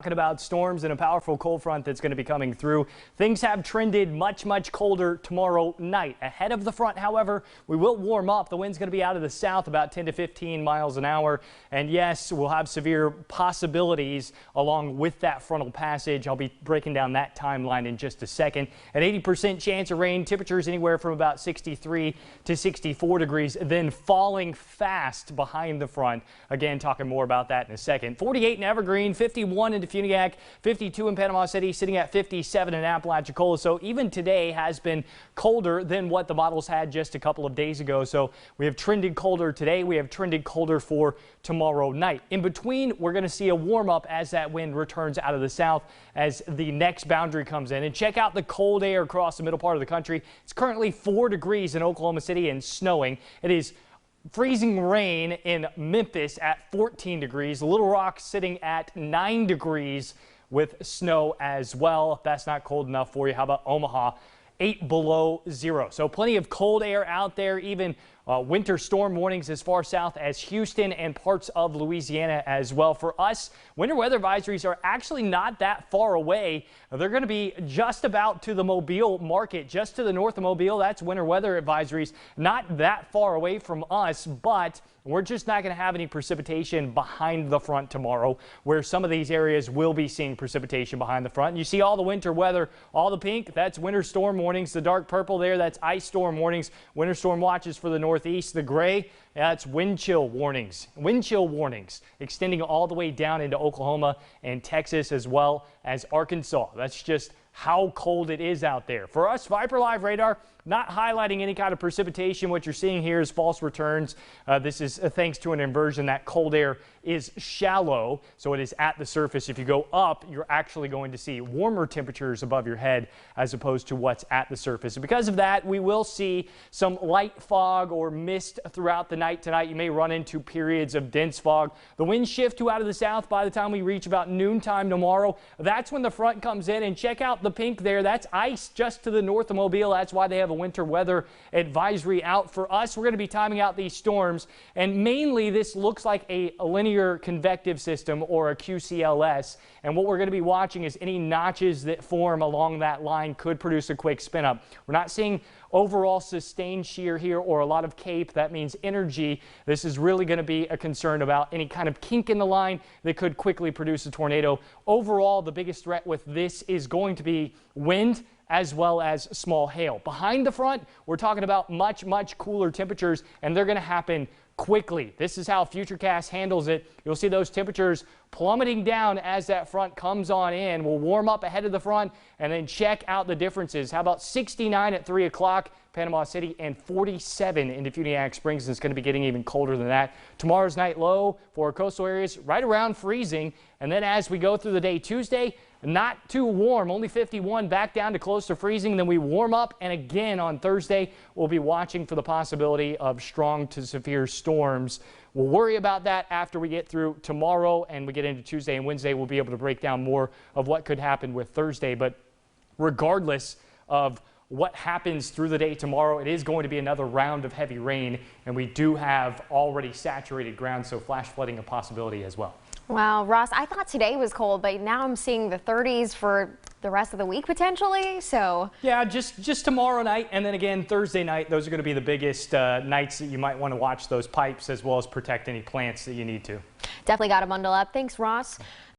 Talking about storms and a powerful cold front that's going to be coming through. Things have trended much colder tomorrow night. Ahead of the front, however, we will warm up. The wind's going to be out of the south about 10 to 15 miles an hour. And yes, we'll have severe possibilities along with that frontal passage. I'll be breaking down that timeline in just a second. An 80% chance of rain, temperatures anywhere from about 63 to 64 degrees, then falling fast behind the front. Again, talking more about that in a second. 48 in Evergreen, 51 in Funiac, 52 in Panama City, sitting at 57 in Apalachicola. So even today has been colder than what the models had just a couple of days ago. So we have trended colder today. We have trended colder for tomorrow night. In between, we're going to see a warm up as that wind returns out of the south as the next boundary comes in. And check out the cold air across the middle part of the country. It's currently 4 degrees in Oklahoma City and snowing. It is freezing rain in Memphis at 14 degrees. Little Rock sitting at 9 degrees with snow as well. If that's not cold enough for you, how about Omaha? 8 below zero. So plenty of cold air out there, even winter storm warnings as far south as Houston and parts of Louisiana as well. For us, winter weather advisories are actually not that far away. They're going to be just about to the Mobile market, just to the north of Mobile. That's winter weather advisories, not that far away from us, but we're just not going to have any precipitation behind the front tomorrow, where some of these areas will be seeing precipitation behind the front. And you see all the winter weather, all the pink, that's winter storm warnings. The dark purple there, that's ice storm warnings. Winter storm watches for the northeast. The gray, that's wind chill warnings. Wind chill warnings extending all the way down into Oklahoma and Texas as well as Arkansas. That's just how cold it is out there. For us, Viper Live radar not highlighting any kind of precipitation. What you're seeing here is false returns. This is thanks to an inversion. That cold air is shallow, so it is at the surface. If you go up, you're actually going to see warmer temperatures above your head as opposed to what's at the surface. And because of that, we will see some light fog or mist throughout the night tonight. You may run into periods of dense fog. The winds shift to out of the south by the time we reach about noontime tomorrow. That's when the front comes in, and check out the pink there. That's ice just to the north of Mobile. That's why they have a winter weather advisory out. For us, we're going to be timing out these storms, and mainly this looks like a linear convective system or a QCLS, and what we're going to be watching is any notches that form along that line could produce a quick spin up. We're not seeing overall sustained shear here or a lot of cape. That means energy. This is really going to be a concern about any kind of kink in the line that could quickly produce a tornado. Overall, the biggest threat with this is going to be wind as well as small hail. Behind the front, we're talking about much cooler temperatures, and they're going to happen quickly. This is how Futurecast handles it. You'll see those temperatures plummeting down as that front comes on in. We'll warm up ahead of the front and then check out the differences. How about 69 at 3 o'clock, Panama City, and 47 into Funiac Springs. And it's going to be getting even colder than that. Tomorrow's night low for coastal areas right around freezing. And then as we go through the day, Tuesday, not too warm, only 51, back down to close to freezing. Then we warm up, and again on Thursday, we'll be watching for the possibility of strong to severe storms. We'll worry about that after we get through tomorrow and we get into Tuesday and Wednesday. We'll be able to break down more of what could happen with Thursday. But regardless of what happens through the day tomorrow, it is going to be another round of heavy rain, and we do have already saturated ground, so flash flooding a possibility as well. Wow, Ross, I thought today was cold, but now I'm seeing the 30s for the rest of the week potentially. So yeah, just tomorrow night, and then again Thursday night. Those are going to be the biggest nights that you might want to watch those pipes, as well as protect any plants that you need to. Definitely got to bundle up. Thanks, Ross.